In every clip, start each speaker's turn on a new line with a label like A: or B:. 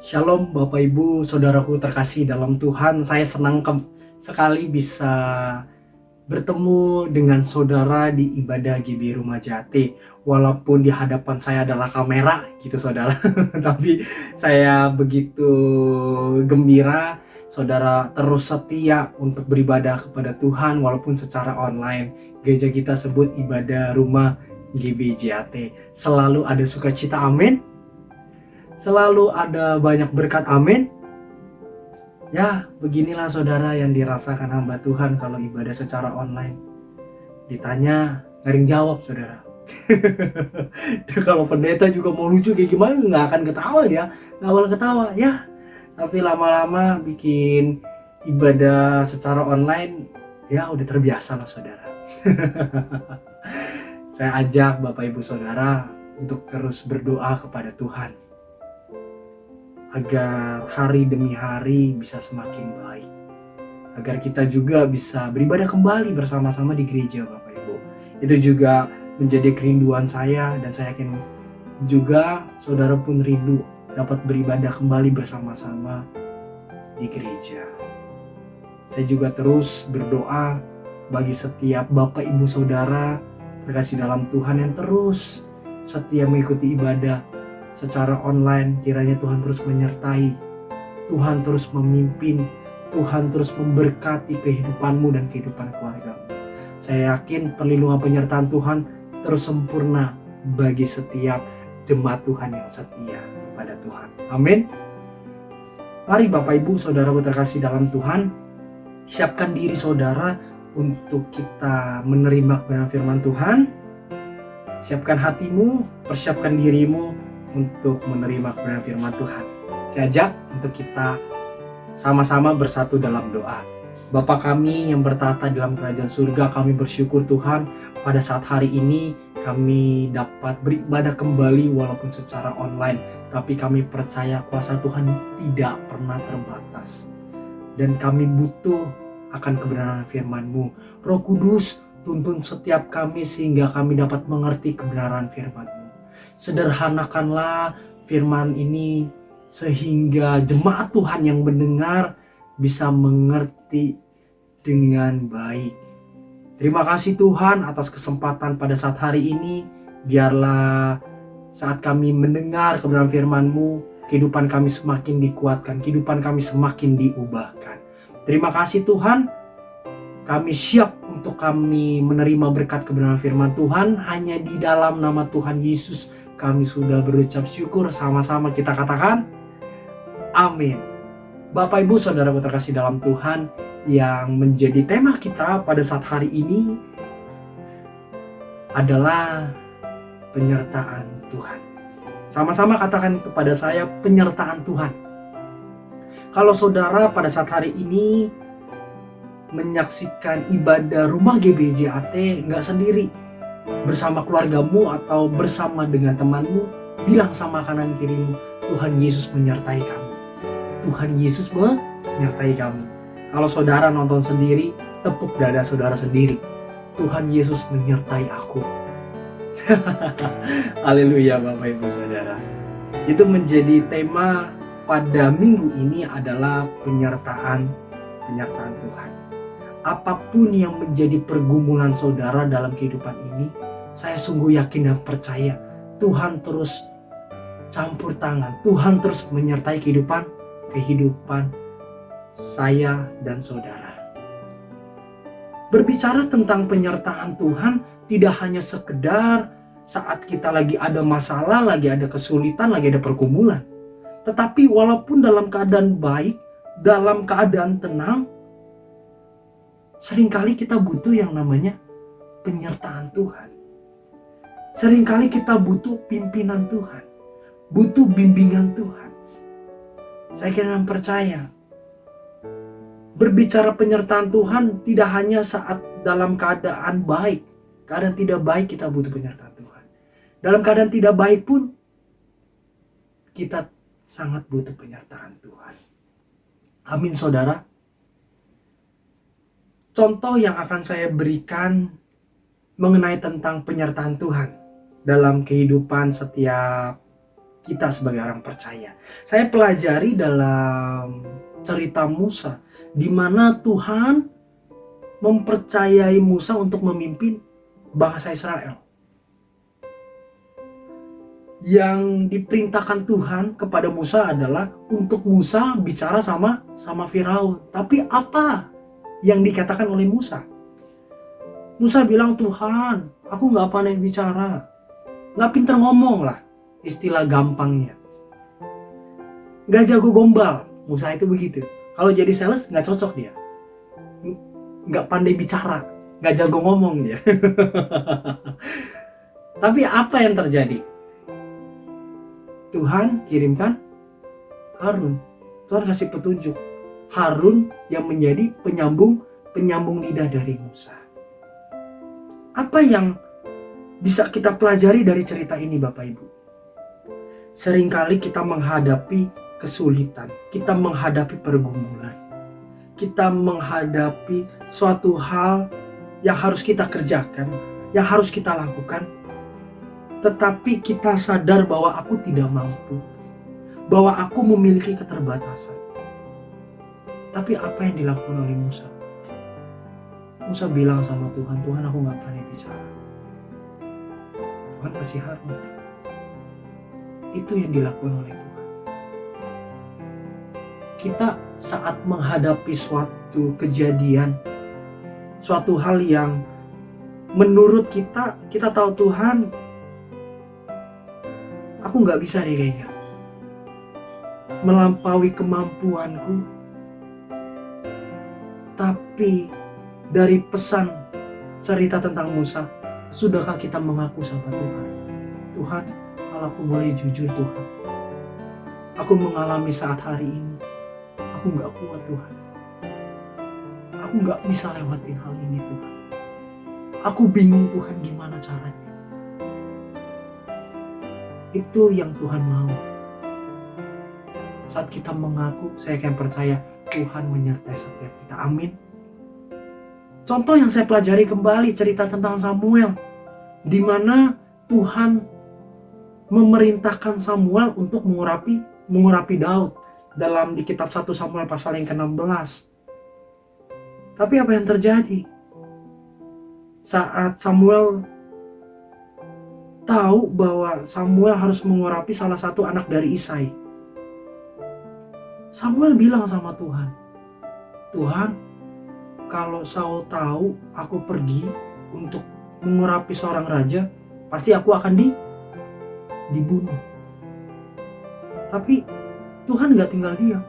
A: Shalom Bapak Ibu, Saudaraku terkasih dalam Tuhan. Saya senang sekali bisa bertemu dengan saudara di ibadah GB Rumah Jati. Walaupun di hadapan saya adalah kamera gitu saudara. Tapi saya begitu gembira saudara terus setia untuk beribadah kepada Tuhan walaupun secara online. Gereja kita sebut ibadah rumah GB JAT. Selalu ada sukacita, amin. Selalu ada banyak berkat, amin. Ya, beginilah saudara yang dirasakan hamba Tuhan kalau ibadah secara online. Ditanya, garing jawab saudara. Kalau pendeta juga mau lucu kayak gimana, nggak akan ketawa dia. Nggak boleh ketawa, ya. Tapi lama-lama bikin ibadah secara online, ya udah terbiasa lah saudara. Saya ajak Bapak Ibu Saudara untuk terus berdoa kepada Tuhan agar hari demi hari bisa semakin baik, agar kita juga bisa beribadah kembali bersama-sama di gereja Bapak Ibu. Itu juga menjadi kerinduan saya, dan saya yakin juga saudara pun rindu dapat beribadah kembali bersama-sama di gereja. Saya juga terus berdoa bagi setiap Bapak Ibu Saudara terkasih dalam Tuhan yang terus setia mengikuti ibadah secara online. Kiranya Tuhan terus menyertai, Tuhan terus memimpin, Tuhan terus memberkati kehidupanmu dan kehidupan keluargamu. Saya yakin perlindungan penyertaan Tuhan terus sempurna bagi setiap jemaat Tuhan yang setia kepada Tuhan. Amin. Mari Bapak Ibu Saudara terkasih dalam Tuhan, siapkan diri saudara untuk kita menerima kebenaran firman Tuhan. Siapkan hatimu, persiapkan dirimu untuk menerima kebenaran firman Tuhan. Saya ajak untuk kita sama-sama bersatu dalam doa. Bapa kami yang bertata dalam kerajaan surga, kami bersyukur Tuhan pada saat hari ini kami dapat beribadah kembali walaupun secara online. Tapi kami percaya kuasa Tuhan tidak pernah terbatas. Dan kami butuh akan kebenaran firman-Mu. Roh Kudus, tuntun setiap kami sehingga kami dapat mengerti kebenaran firman-Mu. Sederhanakanlah firman ini sehingga jemaat Tuhan yang mendengar bisa mengerti dengan baik. Terima kasih Tuhan atas kesempatan pada saat hari ini. Biarlah saat kami mendengar kebenaran firman-Mu, kehidupan kami semakin dikuatkan, kehidupan kami semakin diubahkan. Terima kasih Tuhan. Kami siap untuk kami menerima berkat kebenaran firman Tuhan. Hanya di dalam nama Tuhan Yesus kami sudah berucap syukur. Sama-sama kita katakan amin. Bapak Ibu Saudara terkasih dalam Tuhan, yang menjadi tema kita pada saat hari ini adalah penyertaan Tuhan. Sama-sama katakan kepada saya, penyertaan Tuhan. Kalau saudara pada saat hari ini menyaksikan ibadah rumah GBJAT nggak sendiri, bersama keluargamu atau bersama dengan temanmu, bilang sama kanan kirimu, Tuhan Yesus menyertai kamu. Tuhan Yesus menyertai kamu. Kalau saudara nonton sendiri, tepuk dada saudara sendiri, Tuhan Yesus menyertai aku. Haleluya Bapak Ibu Saudara. Itu menjadi tema pada minggu ini adalah penyertaan Tuhan. Apapun yang menjadi pergumulan saudara dalam kehidupan ini, saya sungguh yakin dan percaya Tuhan terus campur tangan, Tuhan terus menyertai kehidupan saya dan saudara. Berbicara tentang penyertaan Tuhan tidak hanya sekedar saat kita lagi ada masalah, lagi ada kesulitan, lagi ada pergumulan. Tetapi walaupun dalam keadaan baik, dalam keadaan tenang, seringkali kita butuh yang namanya penyertaan Tuhan. Seringkali kita butuh pimpinan Tuhan, butuh bimbingan Tuhan. Saya kira dan percaya, berbicara penyertaan Tuhan tidak hanya saat dalam keadaan baik. Keadaan tidak baik kita butuh penyertaan Tuhan. Dalam keadaan tidak baik pun kita sangat butuh penyertaan Tuhan. Amin saudara. Contoh yang akan saya berikan mengenai tentang penyertaan Tuhan dalam kehidupan setiap kita sebagai orang percaya. Saya pelajari dalam cerita Musa, di mana Tuhan mempercayai Musa untuk memimpin bangsa Israel. Yang diperintahkan Tuhan kepada Musa adalah untuk Musa bicara sama Firaun. Tapi apa yang dikatakan oleh Musa? Musa bilang, Tuhan, aku gak pandai bicara, gak pinter ngomong lah, istilah gampangnya. Gak jago gombal, Musa itu begitu. Kalau jadi sales gak cocok dia. Gak pandai bicara, gak jago ngomong dia. Tapi apa yang terjadi? Tuhan kirimkan Harun. Tuhan kasih petunjuk. Harun yang menjadi penyambung lidah dari Musa. Apa yang bisa kita pelajari dari cerita ini, Bapak Ibu? Seringkali kita menghadapi kesulitan, kita menghadapi pergumulan, kita menghadapi suatu hal yang harus kita kerjakan, yang harus kita lakukan, tetapi kita sadar bahwa aku tidak mampu, bahwa aku memiliki keterbatasan. Tapi apa yang dilakukan oleh Musa? Musa bilang sama Tuhan, Tuhan, aku gak pandai bicara. Tuhan kasih Harun. Itu yang dilakukan oleh Tuhan. Kita saat menghadapi suatu kejadian, suatu hal yang menurut kita tahu, Tuhan, aku gak bisa deh kayaknya, melampaui kemampuanku. Tapi dari pesan cerita tentang Musa, sudahkah kita mengaku sama Tuhan? Tuhan, kalau aku boleh jujur Tuhan, aku mengalami saat hari ini, aku gak kuat Tuhan. Aku gak bisa lewatin hal ini Tuhan. Aku bingung Tuhan gimana caranya. Itu yang Tuhan mau. Saat kita mengaku, saya akan percaya Tuhan menyertai setiap kita. Amin. Contoh yang saya pelajari kembali cerita tentang Samuel, di mana Tuhan memerintahkan Samuel untuk mengurapi Daud dalam di kitab 1 Samuel pasal yang ke-16. Tapi apa yang terjadi? Saat Samuel tahu bahwa Samuel harus mengurapi salah satu anak dari Isai, Samuel bilang sama Tuhan, Tuhan, kalau Saul tahu aku pergi untuk mengurapi seorang raja, pasti aku akan dibunuh. Tapi Tuhan gak tinggal diam.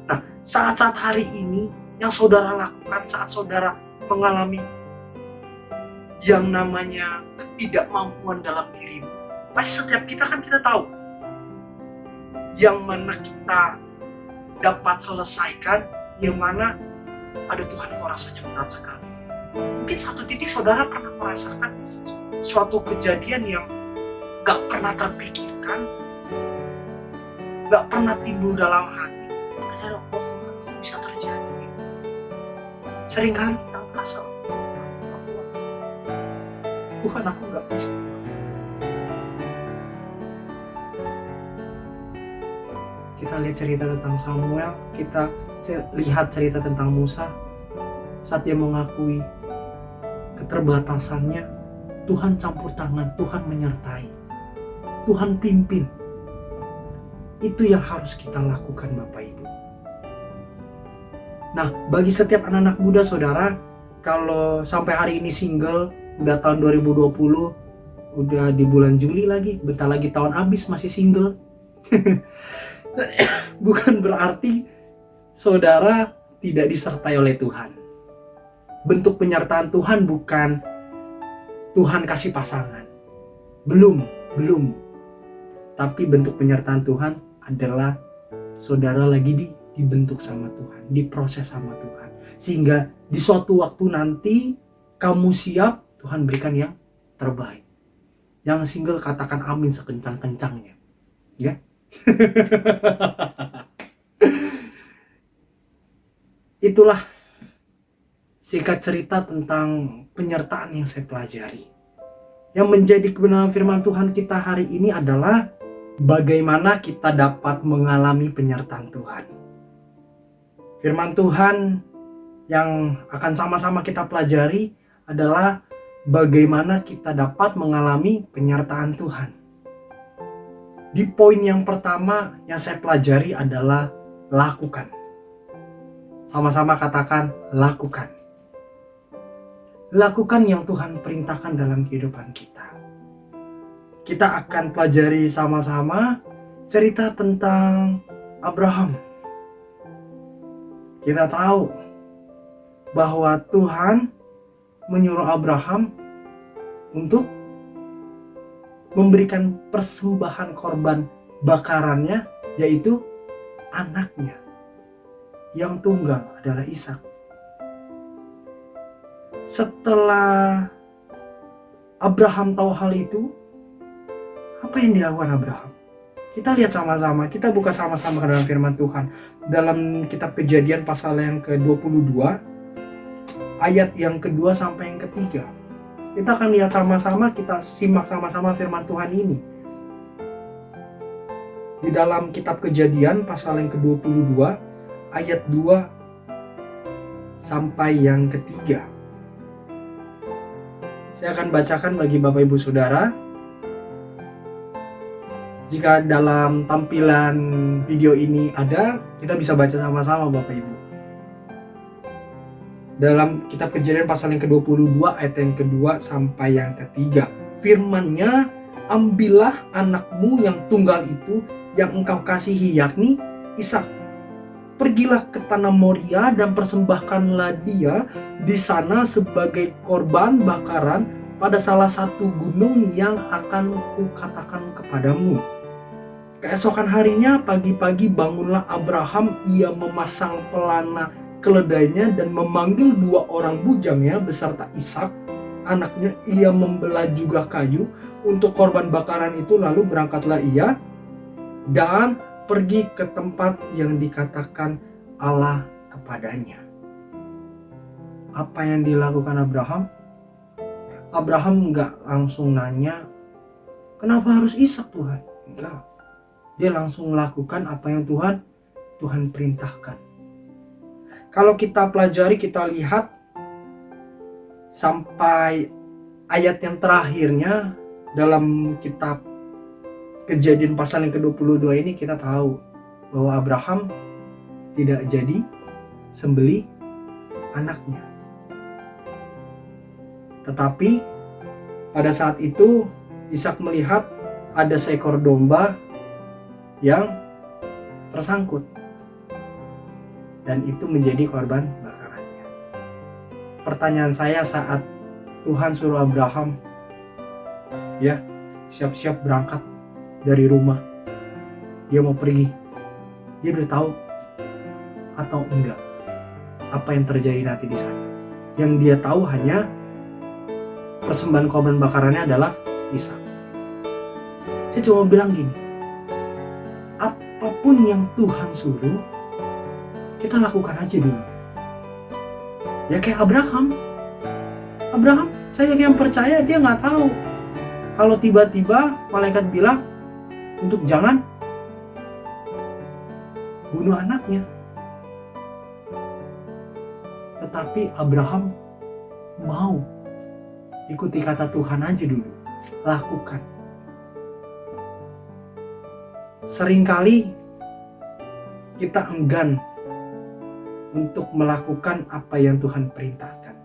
A: Nah, saat-saat hari ini yang saudara lakukan, saat saudara mengalami yang namanya ketidakmampuan dalam dirimu, pasti setiap kita tahu yang mana kita dapat selesaikan, yang mana ada Tuhan kok rasanya berat sekali. Mungkin satu titik saudara pernah merasakan suatu kejadian yang gak pernah terpikirkan, gak pernah timbul dalam hati. Ternyata Tuhan kok bisa terjadi. Seringkali kita merasa, Tuhan aku gak bisa. Kita lihat cerita tentang Samuel, kita lihat cerita tentang Musa. Saat dia mengakui keterbatasannya, Tuhan campur tangan, Tuhan menyertai, Tuhan pimpin. Itu yang harus kita lakukan Bapak Ibu. Nah, bagi setiap anak-anak muda saudara, kalau sampai hari ini single, udah tahun 2020, udah di bulan Juli lagi, bentar lagi tahun habis masih single. Bukan berarti saudara tidak disertai oleh Tuhan. Bentuk penyertaan Tuhan bukan Tuhan kasih pasangan. Belum. Tapi bentuk penyertaan Tuhan adalah saudara lagi dibentuk sama Tuhan, diproses sama Tuhan. Sehingga di suatu waktu nanti kamu siap, Tuhan berikan yang terbaik. Yang single katakan amin sekencang-kencangnya. Ya. Itulah singkat cerita tentang penyertaan yang saya pelajari. Yang menjadi kebenaran firman Tuhan kita hari ini adalah bagaimana kita dapat mengalami penyertaan Tuhan. Firman Tuhan yang akan sama-sama kita pelajari adalah bagaimana kita dapat mengalami penyertaan Tuhan. Di poin yang pertama yang saya pelajari adalah lakukan. Sama-sama katakan lakukan. Lakukan yang Tuhan perintahkan dalam kehidupan kita. Kita akan pelajari sama-sama cerita tentang Abraham. Kita tahu bahwa Tuhan menyuruh Abraham untuk memberikan persembahan korban bakarannya, yaitu anaknya yang tunggal adalah Ishak. Setelah Abraham tahu hal itu, apa yang dilakukan Abraham? Kita lihat sama-sama, kita buka sama-sama ke dalam firman Tuhan. Dalam kitab Kejadian pasal yang ke-22, ayat yang kedua sampai yang ketiga. Kita akan lihat sama-sama, kita simak sama-sama firman Tuhan ini. Di dalam kitab Kejadian pasal yang ke-22, ayat 2 sampai yang ketiga. Saya akan bacakan bagi Bapak Ibu Saudara. Jika dalam tampilan video ini ada, kita bisa baca sama-sama Bapak Ibu. Dalam kitab Kejadian pasal yang ke-22 ayat yang kedua sampai yang ketiga. Firman-Nya, ambillah anakmu yang tunggal itu yang engkau kasihi, yakni Ishak. Pergilah ke tanah Moria dan persembahkanlah dia di sana sebagai korban bakaran pada salah satu gunung yang akan kukatakan kepadamu. Keesokan harinya pagi-pagi bangunlah Abraham, ia memasang pelana keledainya dan memanggil 2 orang bujangnya beserta Ishak anaknya. Ia membelah juga kayu untuk korban bakaran itu, lalu berangkatlah ia dan pergi ke tempat yang dikatakan Allah kepadanya. Apa yang dilakukan Abraham? Abraham enggak langsung nanya, kenapa harus Ishak Tuhan? Enggak. Dia langsung melakukan apa yang Tuhan perintahkan. Kalau kita pelajari, kita lihat sampai ayat yang terakhirnya dalam kitab Kejadian pasal yang ke-22 ini, kita tahu bahwa Abraham tidak jadi sembelih anaknya. Tetapi pada saat itu Ishak melihat ada seekor domba yang tersangkut, dan itu menjadi korban bakarannya. Pertanyaan saya saat Tuhan suruh Abraham, ya, siap-siap berangkat dari rumah, dia mau pergi, dia udah tahu atau enggak apa yang terjadi nanti di sana? Yang dia tahu hanya persembahan korban bakarannya adalah Ishak. Saya cuma bilang gini, apapun yang Tuhan suruh, kita lakukan aja dulu. Ya kayak Abraham, saya yang percaya dia nggak tahu kalau tiba-tiba malaikat bilang untuk jangan bunuh anaknya. Tetapi Abraham mau ikuti kata Tuhan aja dulu, lakukan. Seringkali kita enggan untuk melakukan apa yang Tuhan perintahkan.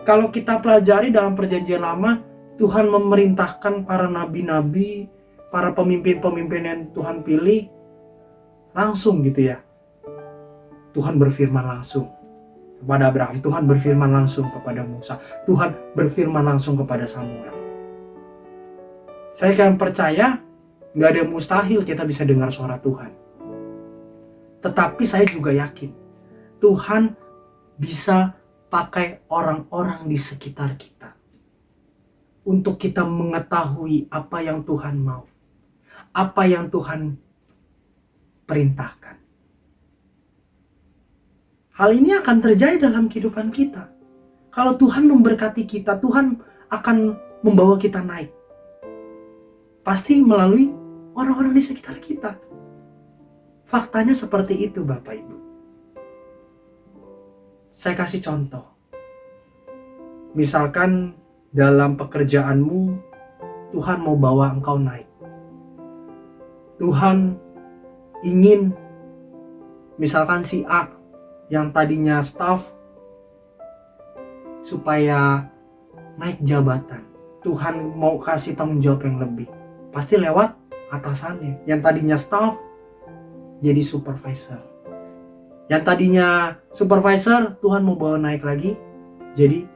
A: Kalau kita pelajari dalam perjanjian lama, Tuhan memerintahkan para nabi-nabi, para pemimpin-pemimpin yang Tuhan pilih langsung gitu ya. Tuhan berfirman langsung kepada Abraham, Tuhan berfirman langsung kepada Musa, Tuhan berfirman langsung kepada Samuel. Saya kan percaya gak ada yang mustahil kita bisa dengar suara Tuhan. Tetapi saya juga yakin Tuhan bisa pakai orang-orang di sekitar kita untuk kita mengetahui apa yang Tuhan mau, apa yang Tuhan perintahkan. Hal ini akan terjadi dalam kehidupan kita. Kalau Tuhan memberkati kita, Tuhan akan membawa kita naik? Pasti melalui orang-orang di sekitar kita. Faktanya seperti itu Bapak Ibu. Saya kasih contoh. Misalkan dalam pekerjaanmu, Tuhan mau bawa engkau naik. Tuhan ingin misalkan si A yang tadinya staff supaya naik jabatan. Tuhan mau kasih tanggung jawab yang lebih. Pasti lewat atasannya. Yang tadinya staff jadi supervisor. Yang tadinya supervisor, Tuhan mau bawa naik lagi jadi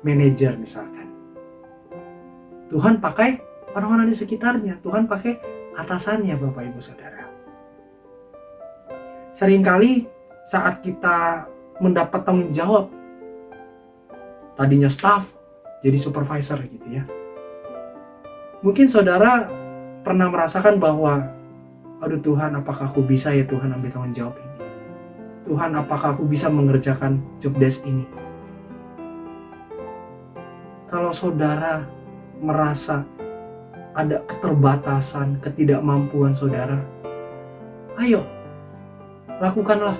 A: manajer misalkan. Tuhan pakai orang-orang di sekitarnya. Tuhan pakai atasannya Bapak Ibu Saudara. Seringkali saat kita mendapat tanggung jawab, tadinya staff jadi supervisor gitu ya. Mungkin saudara pernah merasakan bahwa, aduh Tuhan, apakah aku bisa ya Tuhan ambil tanggung jawab ini? Tuhan, apakah aku bisa mengerjakan job desk ini? Kalau saudara merasa ada keterbatasan, ketidakmampuan saudara, ayo, lakukanlah.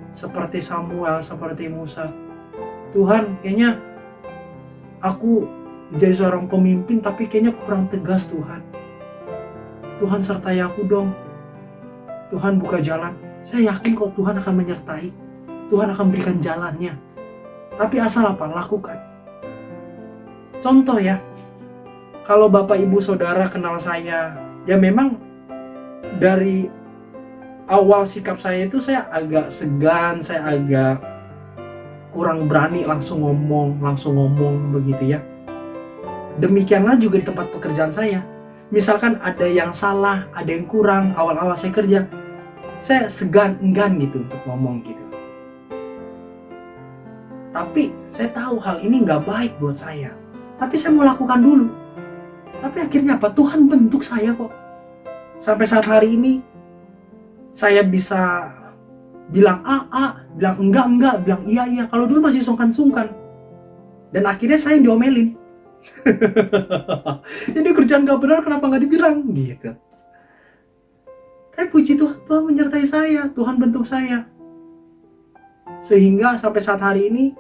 A: Seperti Samuel, seperti Musa. Tuhan, kayaknya aku jadi seorang pemimpin tapi kayaknya kurang tegas Tuhan. Tuhan sertai aku dong. Tuhan buka jalan. Saya yakin kok Tuhan akan menyertai. Tuhan akan berikan jalannya. Tapi asal apa? Lakukan. Contoh ya. Kalau Bapak Ibu Saudara kenal saya, ya memang dari awal sikap saya itu saya agak segan, saya agak kurang berani langsung ngomong begitu ya. Demikianlah juga di tempat pekerjaan saya. Misalkan ada yang salah, ada yang kurang, awal-awal saya kerja, saya enggan gitu untuk ngomong gitu. Tapi saya tahu hal ini gak baik buat saya. Tapi saya mau lakukan dulu. Tapi akhirnya apa? Tuhan bentuk saya kok. Sampai saat hari ini, saya bisa bilang bilang enggak, bilang iya. Kalau dulu masih sungkan-sungkan. Dan akhirnya saya yang diomelin. Ini kerjaan gak benar, kenapa gak dibilang? Gitu. Tapi puji Tuhan, Tuhan menyertai saya, Tuhan bentuk saya. Sehingga sampai saat hari ini,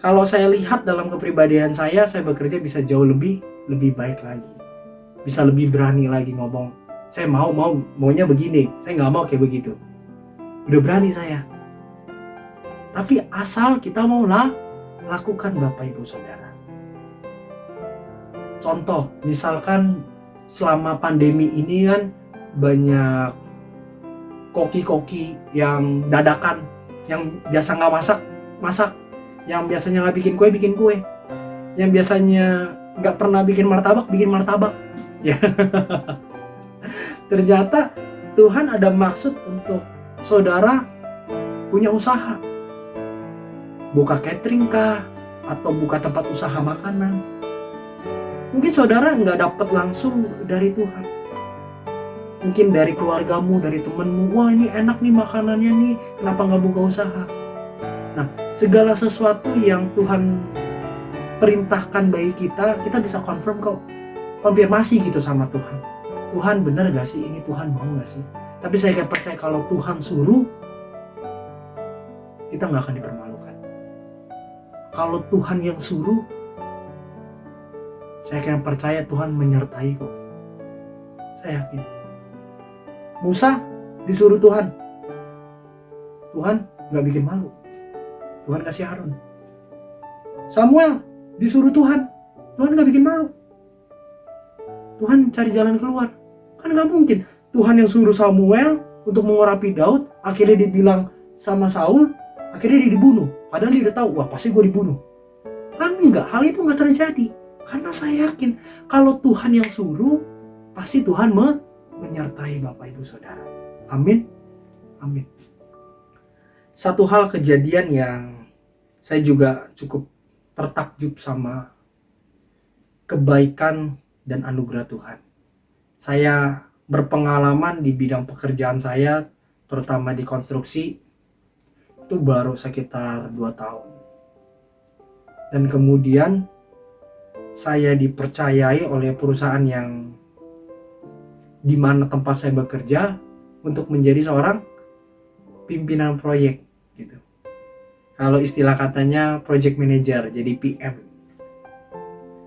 A: kalau saya lihat dalam kepribadian saya bekerja bisa jauh lebih baik lagi. Bisa lebih berani lagi ngomong. Saya maunya begini, saya gak mau kayak begitu. Udah berani saya. Tapi asal kita mau lakukan Bapak Ibu Saudara. Contoh, misalkan selama pandemi ini kan banyak koki-koki yang dadakan, yang biasa gak masak, yang biasanya gak bikin kue, yang biasanya gak pernah bikin martabak ya. Ternyata Tuhan ada maksud untuk saudara punya usaha, buka catering kah, atau buka tempat usaha makanan. Mungkin saudara nggak dapat langsung dari Tuhan, mungkin dari keluargamu, dari temenmu. Wah, ini enak nih makanannya nih, kenapa nggak buka usaha? Nah, segala sesuatu yang Tuhan perintahkan bagi kita bisa konfirmasi gitu sama Tuhan. Tuhan benar gak sih ini? Tuhan mau gak sih? Tapi saya percaya kalau Tuhan suruh, kita gak akan dipermalukan. Kalau Tuhan yang suruh, saya akan percaya Tuhan menyertai kok. Saya yakin. Musa disuruh Tuhan gak bikin malu. Tuhan kasih Harun. Samuel disuruh Tuhan gak bikin malu. Tuhan cari jalan keluar. Kan gak mungkin Tuhan yang suruh Samuel untuk mengorapi Daud, akhirnya dibilang sama Saul, akhirnya dia dibunuh. Padahal dia udah tahu, wah pasti gue dibunuh. Kan enggak, hal itu gak terjadi. Karena saya yakin kalau Tuhan yang suruh, pasti Tuhan menyertai Bapak Ibu Saudara. Amin. Amin. Satu hal kejadian yang saya juga cukup tertakjub sama kebaikan dan anugerah Tuhan. Saya berpengalaman di bidang pekerjaan saya, terutama di konstruksi, itu baru sekitar 2 tahun. Dan kemudian saya dipercayai oleh perusahaan yang di mana tempat saya bekerja untuk menjadi seorang pimpinan proyek gitu. Kalau istilah katanya project manager, jadi PM.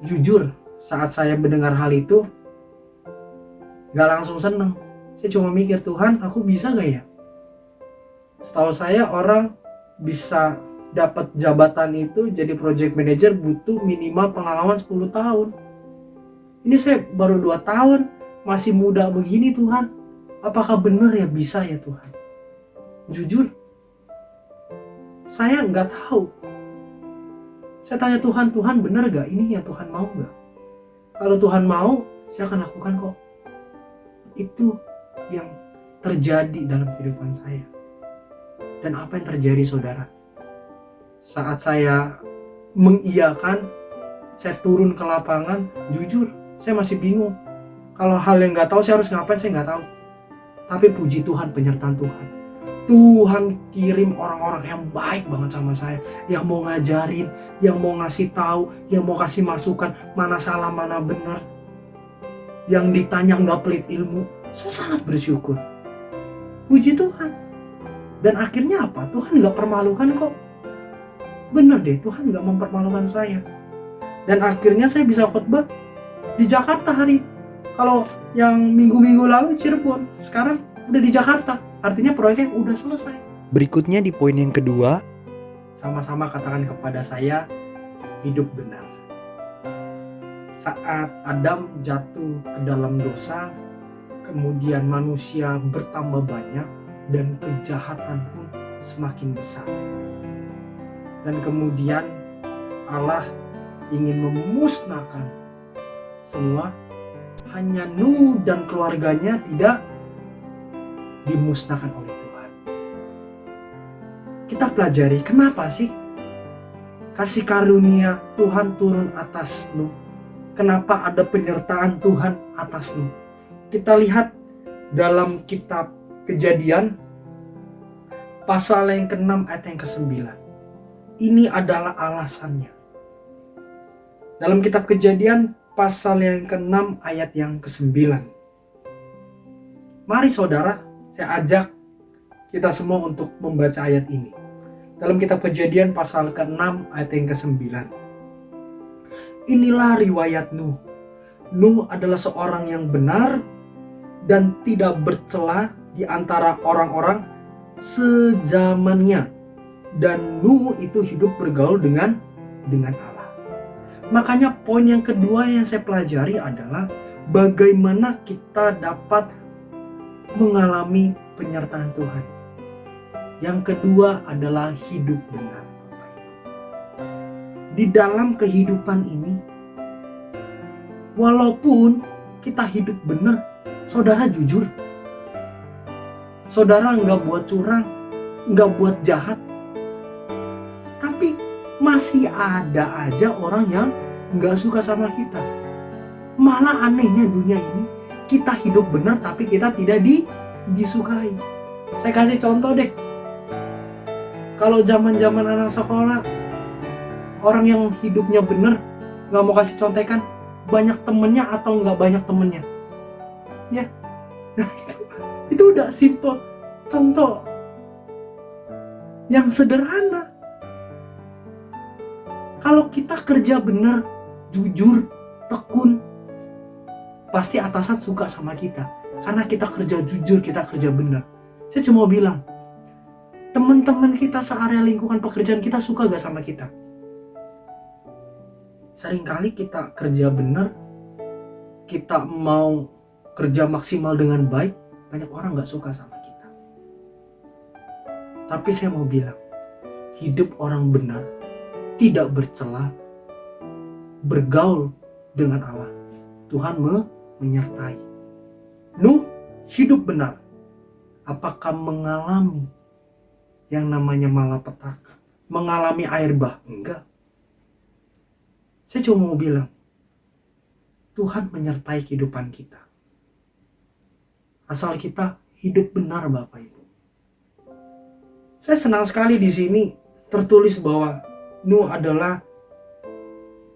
A: Jujur, saat saya mendengar hal itu, gak langsung seneng. Saya cuma mikir, Tuhan, aku bisa gak ya? Setahu saya orang bisa dapat jabatan itu jadi project manager butuh minimal pengalaman 10 tahun. Ini saya baru 2 tahun, masih muda begini Tuhan. Apakah benar ya bisa ya Tuhan? Jujur, saya nggak tahu. Saya tanya Tuhan, Tuhan benar gak ini yang Tuhan mau gak? Kalau Tuhan mau, saya akan lakukan kok. Itu yang terjadi dalam kehidupan saya. Dan apa yang terjadi saudara? Saat saya mengiyakan, saya turun ke lapangan, jujur, saya masih bingung. Kalau hal yang gak tahu, saya harus ngapain, saya gak tahu. Tapi puji Tuhan, penyertaan Tuhan. Tuhan kirim orang-orang yang baik banget sama saya, yang mau ngajarin, yang mau ngasih tahu, yang mau kasih masukan, mana salah, mana benar. Yang ditanya nggak pelit ilmu, saya sangat bersyukur. Puji Tuhan. Dan akhirnya apa? Tuhan nggak permalukan kok. Bener deh, Tuhan nggak mempermalukan saya. Dan akhirnya saya bisa khotbah di Jakarta hari. Kalau yang minggu-minggu lalu Cirebon, sekarang udah di Jakarta. Artinya proyeknya udah selesai. Berikutnya di poin yang kedua, sama-sama katakan kepada saya, hidup benar. Saat Adam jatuh ke dalam dosa, kemudian manusia bertambah banyak dan kejahatan pun semakin besar. Dan kemudian Allah ingin memusnahkan semua, hanya Nuh dan keluarganya tidak dimusnahkan oleh Tuhan. Kita pelajari kenapa sih kasih karunia Tuhan turun atas Nuh. Kenapa ada penyertaan Tuhan atas Nuh. Kita lihat dalam kitab Kejadian pasal yang ke-6 ayat yang ke-9. Ini adalah alasannya. Dalam kitab Kejadian pasal yang ke-6 ayat yang ke-9. Mari saudara, saya ajak kita semua untuk membaca ayat ini. Dalam kitab Kejadian pasal ke-6 ayat yang ke-9. Inilah riwayat Nuh. Nuh adalah seorang yang benar dan tidak bercela di antara orang-orang sezamannya. Dan Nuh itu hidup bergaul dengan Allah. Makanya poin yang kedua yang saya pelajari adalah bagaimana kita dapat mengalami penyertaan Tuhan. Yang kedua adalah hidup benar. Di dalam kehidupan ini, walaupun kita hidup benar, saudara jujur, saudara nggak buat curang, nggak buat jahat, tapi masih ada aja orang yang nggak suka sama kita. Malah anehnya dunia ini, kita hidup benar tapi kita tidak disukai. Saya kasih contoh deh. Kalau zaman-zaman anak sekolah, orang yang hidupnya benar gak mau kasih contekan, banyak temennya atau gak banyak temennya. Ya, nah itu udah simple. Contoh yang sederhana. Kalau kita kerja benar, jujur, tekun, pasti atasan suka sama kita. Karena kita kerja jujur, kita kerja benar. Saya cuma bilang, teman-teman kita searea lingkungan pekerjaan kita suka gak sama kita? Seringkali kita kerja benar, kita mau kerja maksimal dengan baik, banyak orang gak suka sama kita. Tapi saya mau bilang, hidup orang benar, tidak bercela, bergaul dengan Allah, Tuhan menyertai. Nuh hidup benar. Apakah mengalami yang namanya malapetaka? Mengalami air bah? Enggak. Saya cuma mau bilang, Tuhan menyertai kehidupan kita. Asal kita hidup benar Bapak Ibu. Saya senang sekali di sini tertulis bahwa Nuh adalah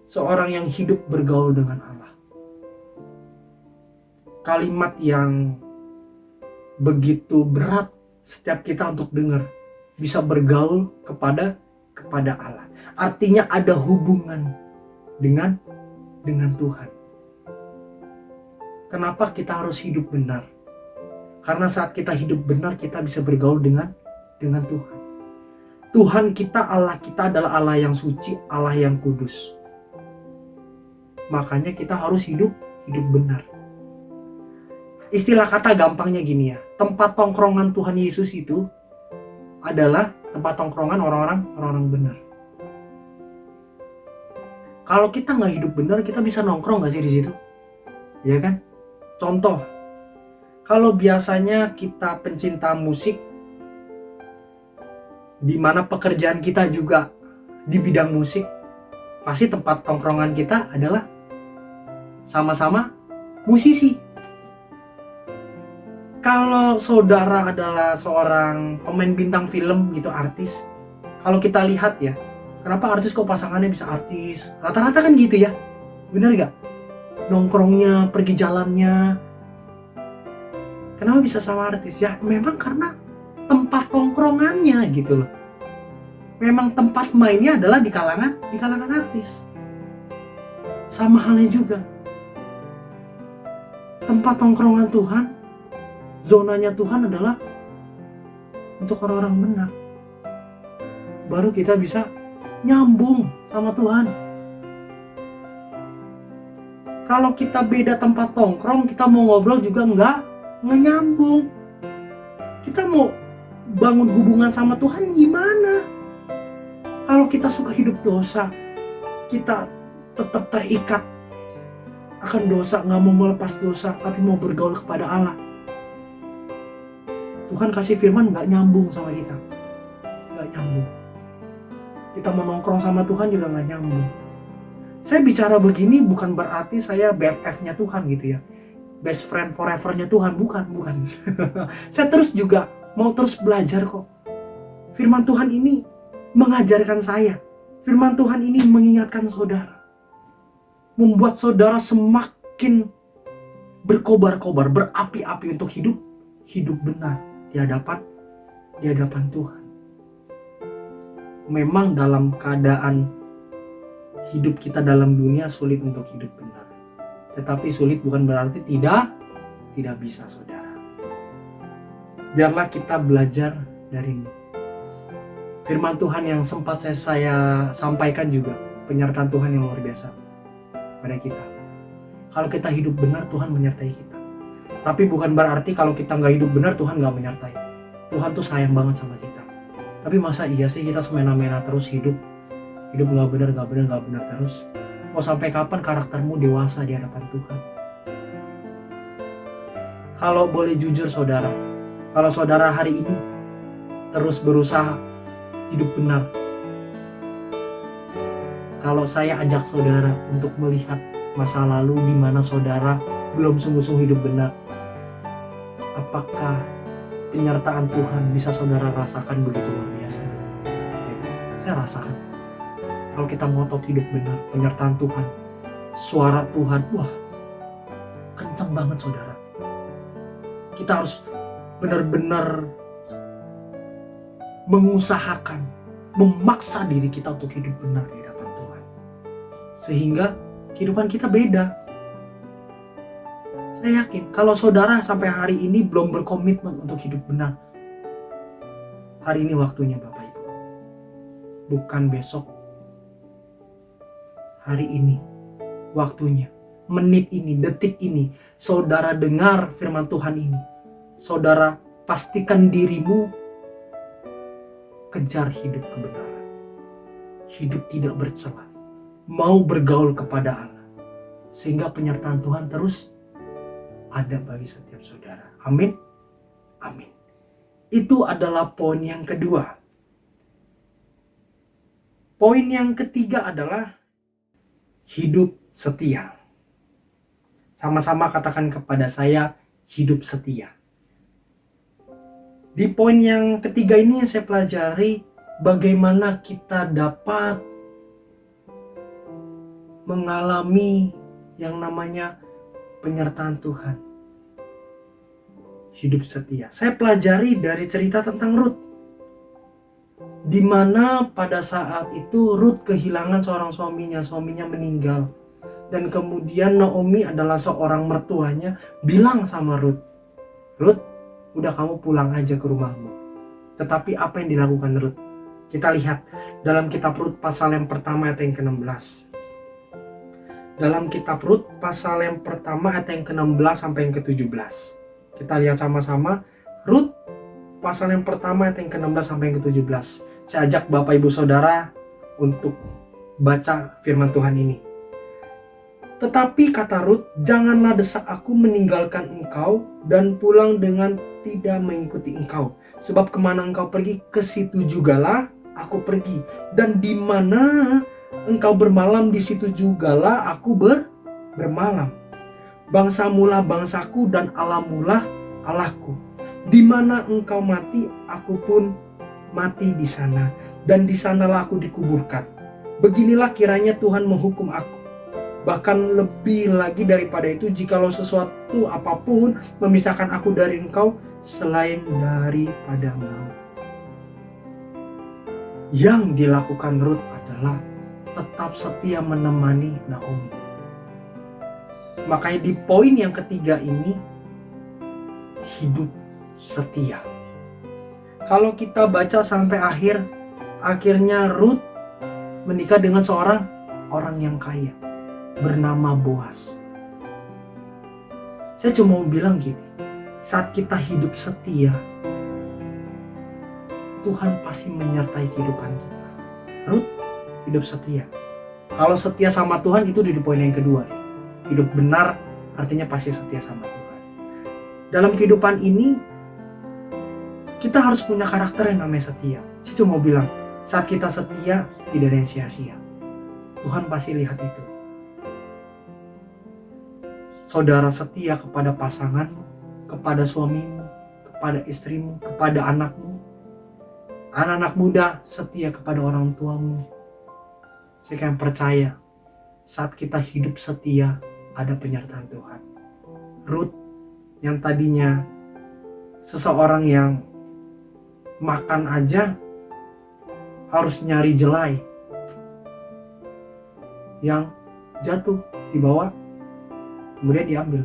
A: seorang yang hidup bergaul dengan Allah. Kalimat yang begitu berat setiap kita untuk dengar. Bisa bergaul kepada Allah. Artinya ada hubungan dengan Tuhan. Kenapa kita harus hidup benar? Karena saat kita hidup benar, kita bisa bergaul dengan Tuhan. Tuhan kita, Allah kita adalah Allah yang suci, Allah yang kudus. Makanya kita harus hidup benar. Istilah kata gampangnya gini ya, tempat tongkrongan Tuhan Yesus itu adalah tempat tongkrongan orang-orang benar. Kalau kita nggak hidup benar, kita bisa nongkrong nggak sih di situ? Ya kan? Contoh, kalau biasanya kita pencinta musik, di mana pekerjaan kita juga di bidang musik, pasti tempat tongkrongan kita adalah sama-sama musisi. Kalau saudara adalah seorang pemain bintang film gitu, artis, kalau kita lihat ya, kenapa artis kok pasangannya bisa artis? Rata-rata kan gitu ya, bener gak? Nongkrongnya, pergi jalannya, kenapa bisa sama artis? Ya memang karena tempat tongkrongannya gitu loh. Memang tempat mainnya adalah di kalangan artis. Sama halnya juga, tempat tongkrongan Tuhan, zonanya Tuhan adalah untuk orang-orang benar. Baru kita bisa nyambung sama Tuhan. Kalau kita beda tempat tongkrong, kita mau ngobrol juga nggak nyambung. Kita mau bangun hubungan sama Tuhan gimana? Kalau kita suka hidup dosa, kita tetap terikat akan dosa, nggak mau melepas dosa, tapi mau bergaul kepada Allah. Tuhan kasih firman nggak nyambung sama kita, nggak nyambung. Kita mau nongkrong sama Tuhan juga nggak nyambung. Saya bicara begini bukan berarti saya BFF-nya Tuhan gitu ya, best friend forever-nya Tuhan, bukan. Saya mau terus belajar kok. Firman Tuhan ini mengajarkan saya. Firman Tuhan ini mengingatkan saudara, membuat saudara semakin berkobar-kobar, berapi-api untuk hidup benar di hadapan Tuhan. Memang dalam keadaan hidup kita dalam dunia sulit untuk hidup benar. Tetapi sulit bukan berarti tidak bisa, saudara. Biarlah kita belajar dari ini. Firman Tuhan yang sempat saya sampaikan juga, penyertaan Tuhan yang luar biasa pada kita. Kalau kita hidup benar, Tuhan menyertai kita. Tapi bukan berarti kalau kita nggak hidup benar, Tuhan nggak menyertai. Tuhan tuh sayang banget sama kita. Tapi masa iya sih kita semena-mena terus hidup nggak benar terus? Mau sampai kapan karaktermu dewasa di hadapan Tuhan? Kalau boleh jujur saudara, kalau saudara hari ini terus berusaha hidup benar, kalau saya ajak saudara untuk melihat masa lalu di mana saudara belum sungguh-sungguh hidup benar, apakah penyertaan Tuhan bisa saudara rasakan begitu luar biasa? Ya, saya rasakan. Kalau kita ngotot hidup benar, penyertaan Tuhan, suara Tuhan, wah, kencang banget saudara. Kita harus benar-benar mengusahakan, memaksa diri kita untuk hidup benar di hadapan Tuhan. Sehingga kehidupan kita beda. Saya yakin kalau saudara sampai hari ini belum berkomitmen untuk hidup benar, hari ini waktunya Bapak Ibu. Bukan besok. Hari ini waktunya. Menit ini, detik ini, saudara dengar firman Tuhan ini. Saudara pastikan dirimu kejar hidup kebenaran. Hidup tidak bercela. Mau bergaul kepada Allah. Sehingga penyertaan Tuhan terus ada bagi setiap saudara. Amin. Amin. Itu adalah poin yang kedua. Poin yang ketiga adalah hidup setia. Sama-sama katakan kepada saya, hidup setia. Di poin yang ketiga ini saya pelajari bagaimana kita dapat mengalami yang namanya penyertaan Tuhan. Hidup setia. Saya pelajari dari cerita tentang Rut, di mana pada saat itu Rut kehilangan seorang suaminya meninggal. Dan kemudian Naomi adalah seorang mertuanya bilang sama Rut, Rut, udah kamu pulang aja ke rumahmu. Tetapi apa yang dilakukan Rut? Kita lihat dalam kitab Rut pasal yang pertama ayat yang ke-16. Dalam kitab Rut pasal yang pertama ayat yang ke-16 sampai yang ke-17. Kita lihat sama-sama Rut pasal yang pertama ayat yang ke-16 sampai yang ke-17. Saya ajak Bapak Ibu Saudara untuk baca firman Tuhan ini. Tetapi kata Rut, janganlah desak aku meninggalkan engkau dan pulang dengan tidak mengikuti engkau. Sebab kemana engkau pergi, ke situ jugalah aku pergi. Dan di mana engkau bermalam, di situ jugalah aku bermalam. Bangsamulah bangsaku dan Allahmulah Allahku. Di mana engkau mati, aku pun mati di sana. Dan di sanalah aku dikuburkan. Beginilah kiranya Tuhan menghukum aku. Bahkan lebih lagi daripada itu, jikalau sesuatu apapun memisahkan aku dari engkau selain daripada maut. Yang dilakukan Rut adalah tetap setia menemani Naomi. Makanya di poin yang ketiga ini, hidup setia. Kalau kita baca sampai akhirnya Rut menikah dengan seorang orang yang kaya bernama Boas. Saya cuma mau bilang gini, saat kita hidup setia, Tuhan pasti menyertai kehidupan kita. Rut hidup setia. Kalau setia sama Tuhan itu di poin yang kedua. Hidup benar artinya pasti setia sama Tuhan. Dalam kehidupan ini kita harus punya karakter yang namanya setia. Saya cuma mau bilang, saat kita setia tidak ada yang sia-sia. Tuhan pasti lihat itu. Saudara setia kepada pasanganmu, kepada suamimu, kepada istrimu, kepada anakmu. Anak-anak muda setia kepada orang tuamu. Saya akan percaya saat kita hidup setia ada penyertaan Tuhan. Rut yang tadinya seseorang yang makan aja harus nyari jelai yang jatuh di bawah, kemudian diambil.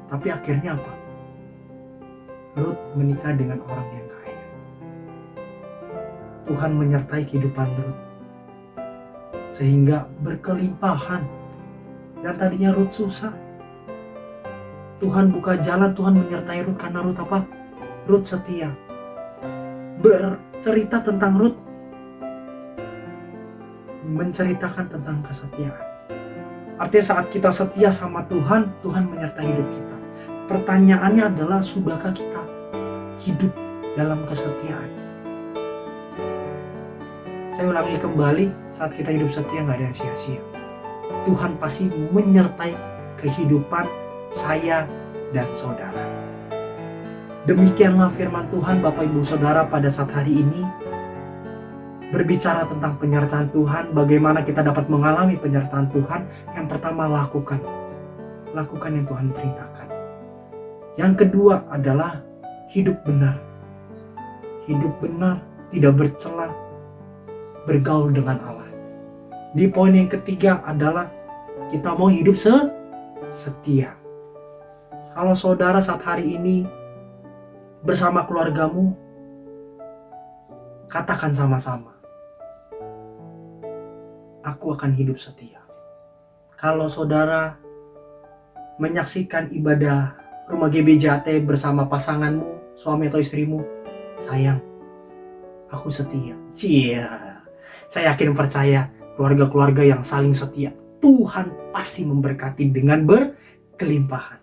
A: Tapi akhirnya apa? Rut menikah dengan orang yang kaya. Tuhan menyertai kehidupan Rut sehingga berkelimpahan. Yang tadinya Rut susah, Tuhan buka jalan, Tuhan menyertai Rut karena Rut apa? Rut setia. Bercerita tentang Rut menceritakan tentang kesetiaan. Artinya saat kita setia sama Tuhan, Tuhan menyertai hidup kita. Pertanyaannya adalah, sudahkah kita hidup dalam kesetiaan? Saya ulangi kembali, saat kita hidup setia gak ada yang sia-sia. Tuhan pasti menyertai kehidupan saya dan saudara. Demikianlah firman Tuhan Bapak Ibu Saudara pada saat hari ini. Berbicara tentang penyertaan Tuhan, bagaimana kita dapat mengalami penyertaan Tuhan. Yang pertama, lakukan yang Tuhan perintahkan. Yang kedua adalah hidup benar. Hidup benar, tidak bercela, bergaul dengan Allah. Di poin yang ketiga adalah kita mau hidup setia. Kalau saudara saat hari ini bersama keluargamu, katakan sama-sama, aku akan hidup setia. Kalau saudara menyaksikan ibadah rumah GBJAT bersama pasanganmu, suami atau istrimu, sayang, aku setia. Saya yakin percaya keluarga-keluarga yang saling setia, Tuhan pasti memberkati dengan berkelimpahan.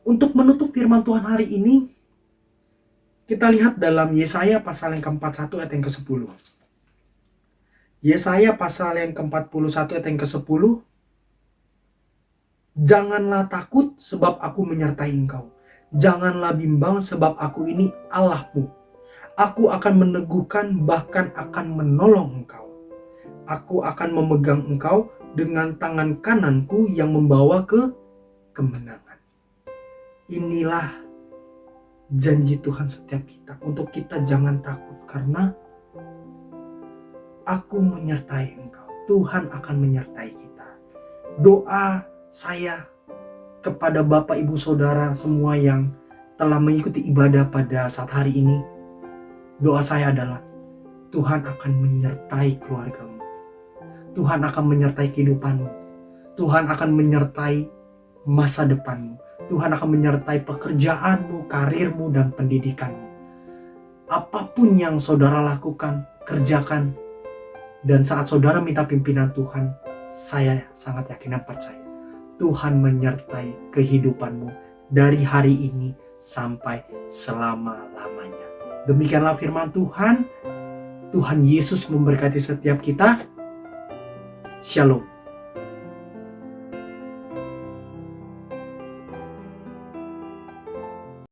A: Untuk menutup firman Tuhan hari ini, kita lihat dalam Yesaya pasal yang ke-41 ayat yang ke-10. Yesaya pasal yang ke-41 ayat yang ke-10. Janganlah takut sebab aku menyertai engkau. Janganlah bimbang sebab aku ini Allahmu. Aku akan meneguhkan, bahkan akan menolong engkau. Aku akan memegang engkau dengan tangan kananku yang membawa ke kemenangan. Inilah janji Tuhan setiap kita, untuk kita jangan takut, karena aku menyertai engkau. Tuhan akan menyertai kita. Doa saya kepada Bapak Ibu Saudara semua yang telah mengikuti ibadah pada saat hari ini, doa saya adalah Tuhan akan menyertai keluargamu. Tuhan akan menyertai kehidupanmu. Tuhan akan menyertai masa depanmu. Tuhan akan menyertai pekerjaanmu, karirmu, dan pendidikanmu. Apapun yang saudara lakukan, kerjakan. Dan saat saudara minta pimpinan Tuhan, saya sangat yakin dan percaya Tuhan menyertai kehidupanmu dari hari ini sampai selama-lamanya. Demikianlah firman Tuhan. Tuhan Yesus memberkati setiap kita. Shalom.